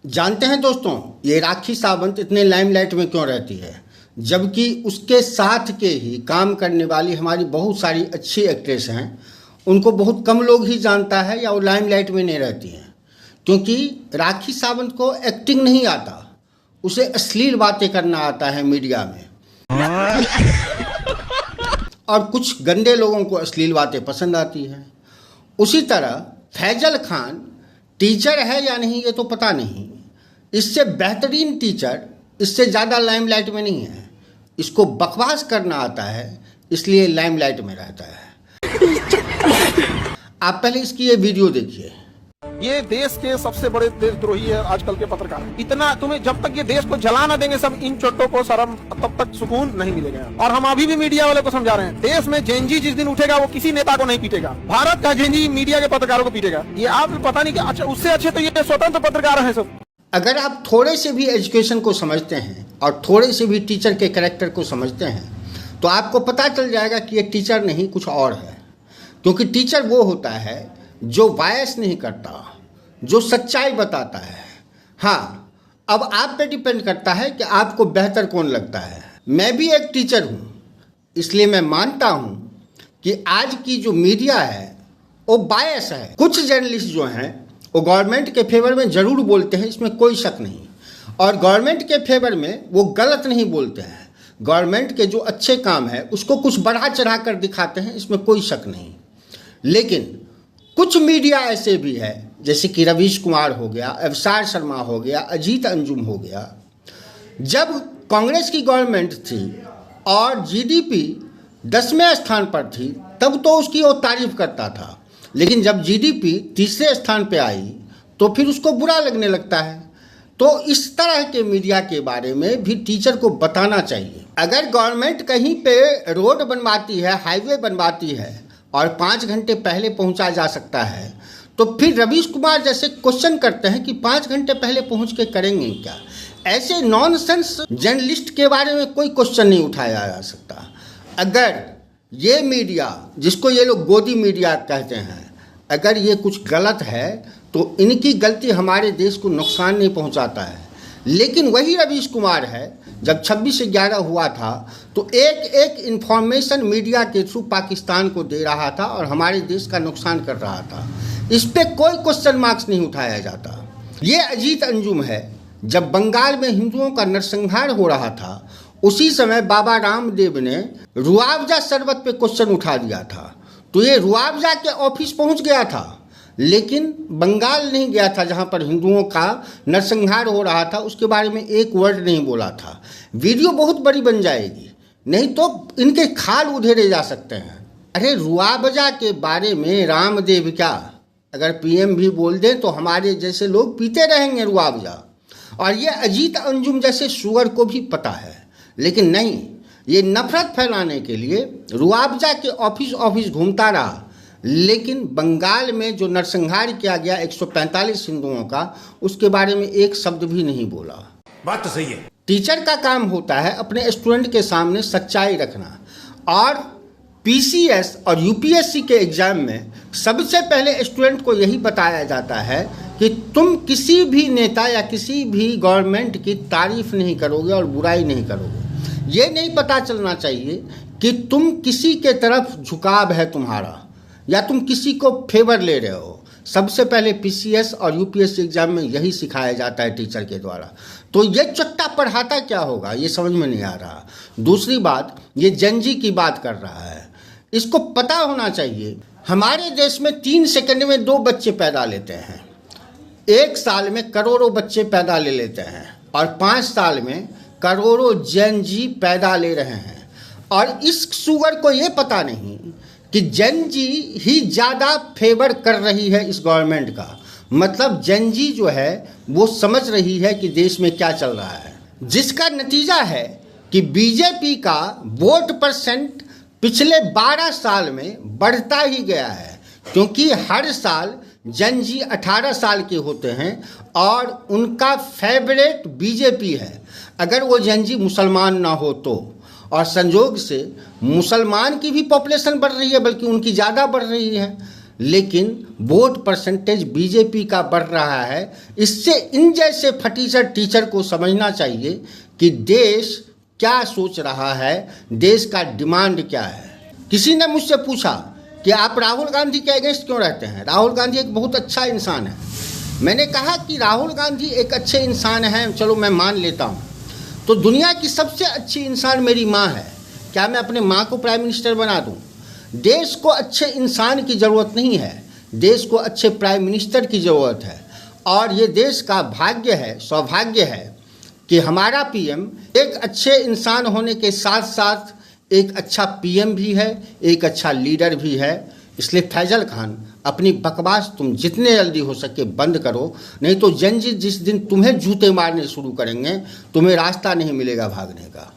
जानते हैं दोस्तों, ये राखी सावंत इतने लाइमलाइट में क्यों रहती है, जबकि उसके साथ के ही काम करने वाली हमारी बहुत सारी अच्छी एक्ट्रेस हैं, उनको बहुत कम लोग ही जानता है या वो लाइमलाइट में नहीं रहती हैं। क्योंकि राखी सावंत को एक्टिंग नहीं आता, उसे अश्लील बातें करना आता है मीडिया में। और कुछ गंदे लोगों को अश्लील बातें पसंद आती हैं। उसी तरह फैजल खान टीचर है या नहीं ये तो पता नहीं, इससे बेहतरीन टीचर इससे ज़्यादा लाइमलाइट में नहीं है। इसको बकवास करना आता है, इसलिए लाइमलाइट में रहता है। आप पहले इसकी ये वीडियो देखिए। ये देश के सबसे बड़े देशद्रोही है आजकल के पत्रकार। इतना तुम्हें जब तक ये देश को जला ना देंगे सब इन चोटों को शर्म, तब तक सुकून नहीं मिलेगा। और हम अभी भी मीडिया वाले को समझा रहे हैं, देश में जेनजी जिस दिन उठेगा वो किसी नेता को नहीं पीटेगा, भारत का जेनजी मीडिया के पत्रकारों को पीटेगा। ये आप पता नहीं कि अच्छा उससे अच्छे तो ये स्वतंत्र पत्रकार है सब। अगर आप थोड़े से भी एजुकेशन को समझते हैं और थोड़े से भी टीचर के कैरेक्टर को समझते हैं तो आपको पता चल जाएगा कि ये टीचर नहीं कुछ और है। क्योंकि टीचर वो होता है जो बायस नहीं करता, जो सच्चाई बताता है। हाँ, अब आप पे डिपेंड करता है कि आपको बेहतर कौन लगता है। मैं भी एक टीचर हूँ, इसलिए मैं मानता हूँ कि आज की जो मीडिया है वो बायस है। कुछ जर्नलिस्ट जो हैं वो गवर्नमेंट के फेवर में ज़रूर बोलते हैं, इसमें कोई शक नहीं। और गवर्नमेंट के फेवर में वो गलत नहीं बोलते हैं। गवर्नमेंट के जो अच्छे काम है उसको कुछ बढ़ा चढ़ा कर दिखाते हैं, इसमें कोई शक नहीं। लेकिन कुछ मीडिया ऐसे भी है, जैसे कि रवीश कुमार हो गया, अवसार शर्मा हो गया, अजीत अंजुम हो गया। जब कांग्रेस की गवर्नमेंट थी और जीडीपी 10वें स्थान पर थी तब तो उसकी वो तारीफ करता था, लेकिन जब जीडीपी तीसरे स्थान पे आई तो फिर उसको बुरा लगने लगता है। तो इस तरह के मीडिया के बारे में भी टीचर को बताना चाहिए। अगर गवर्नमेंट कहीं पे रोड बनवाती है, हाईवे बनवाती है और 5 घंटे पहले पहुंचा जा सकता है, तो फिर रवीश कुमार जैसे क्वेश्चन करते हैं कि 5 घंटे पहले पहुंच के करेंगे क्या। ऐसे नॉनसेंस जर्नलिस्ट के बारे में कोई क्वेश्चन नहीं उठाया जा सकता। अगर ये मीडिया, जिसको ये लोग गोदी मीडिया कहते हैं, अगर ये कुछ गलत है तो इनकी गलती हमारे देश को नुकसान नहीं पहुंचाता है। लेकिन वही रवीश कुमार है, जब 26/11 हुआ था तो एक इंफॉर्मेशन मीडिया के थ्रू पाकिस्तान को दे रहा था और हमारे देश का नुकसान कर रहा था। इस पे कोई क्वेश्चन मार्क्स नहीं उठाया जाता। ये अजीत अंजुम है, जब बंगाल में हिंदुओं का नरसंहार हो रहा था उसी समय बाबा रामदेव ने रुआवजा शरबत पे क्वेश्चन उठा दिया था। तो ये रुआवजा के ऑफिस पहुंच गया था, लेकिन बंगाल नहीं गया था जहां पर हिंदुओं का नरसंहार हो रहा था। उसके बारे में एक वर्ड नहीं बोला था। वीडियो बहुत बड़ी बन जाएगी, नहीं तो इनके खाल उधेड़े जा सकते हैं। अरे रुआवजा के बारे में रामदेव क्या, अगर पीएम भी बोल दे तो हमारे जैसे लोग पीते रहेंगे रुआवजा। और ये अजीत अंजुम जैसे शुगर को भी पता है, लेकिन नहीं, ये नफरत फैलाने के लिए रुआवजा के ऑफिस घूमता रहा। लेकिन बंगाल में जो नरसंहार किया गया 145 हिंदुओं का, उसके बारे में एक शब्द भी नहीं बोला। बात तो सही है। टीचर का काम होता है अपने स्टूडेंट के सामने सच्चाई रखना। और पीसीएस और यूपीएससी के एग्जाम में सबसे पहले स्टूडेंट को यही बताया जाता है कि तुम किसी भी नेता या किसी भी गवर्नमेंट की तारीफ नहीं करोगे और बुराई नहीं करोगे। ये नहीं पता चलना चाहिए कि तुम किसी के तरफ झुकाव है तुम्हारा या तुम किसी को फेवर ले रहे हो। सबसे पहले पीसीएस और यूपीएससी एग्जाम में यही सिखाया जाता है टीचर के द्वारा। तो ये चट्टा पढ़ाता क्या होगा, ये समझ में नहीं आ रहा। दूसरी बात, ये जेनजी की बात कर रहा है, इसको पता होना चाहिए हमारे देश में 3 सेकंड में 2 बच्चे पैदा लेते हैं, 1 साल में करोड़ों बच्चे पैदा ले लेते हैं और 5 साल में करोड़ों जेनजी पैदा ले रहे हैं। और इस शुगर को ये पता नहीं कि जेनजी ही ज़्यादा फेवर कर रही है इस गवर्नमेंट का। मतलब जेनजी जो है वो समझ रही है कि देश में क्या चल रहा है, जिसका नतीजा है कि बीजेपी का वोट परसेंट पिछले 12 साल में बढ़ता ही गया है। क्योंकि हर साल जेनजी 18 साल के होते हैं और उनका फेवरेट बीजेपी है। अगर वो जेनजी मुसलमान ना हो तो, और संजोग से मुसलमान की भी पॉपुलेशन बढ़ रही है, बल्कि उनकी ज़्यादा बढ़ रही है। लेकिन वोट परसेंटेज बीजेपी का बढ़ रहा है। इससे इन जैसे फटीचर टीचर को समझना चाहिए कि देश क्या सोच रहा है, देश का डिमांड क्या है। किसी ने मुझसे पूछा कि आप राहुल गांधी के अगेंस्ट क्यों रहते हैं, राहुल गांधी एक बहुत अच्छा इंसान है। मैंने कहा कि राहुल गांधी एक अच्छे इंसान हैं, चलो मैं मान लेता हूँ, तो दुनिया की सबसे अच्छी इंसान मेरी माँ है। क्या मैं अपने माँ को प्राइम मिनिस्टर बना दूँ? देश को अच्छे इंसान की ज़रूरत नहीं है, देश को अच्छे प्राइम मिनिस्टर की ज़रूरत है। और ये देश का भाग्य है, सौभाग्य है कि हमारा पीएम एक अच्छे इंसान होने के साथ साथ एक अच्छा पीएम भी है, एक अच्छा लीडर भी है। इसलिए फैजल खान, अपनी बकवास तुम जितने जल्दी हो सके बंद करो, नहीं तो जंजी जिस दिन तुम्हें जूते मारने शुरू करेंगे, तुम्हें रास्ता नहीं मिलेगा भागने का।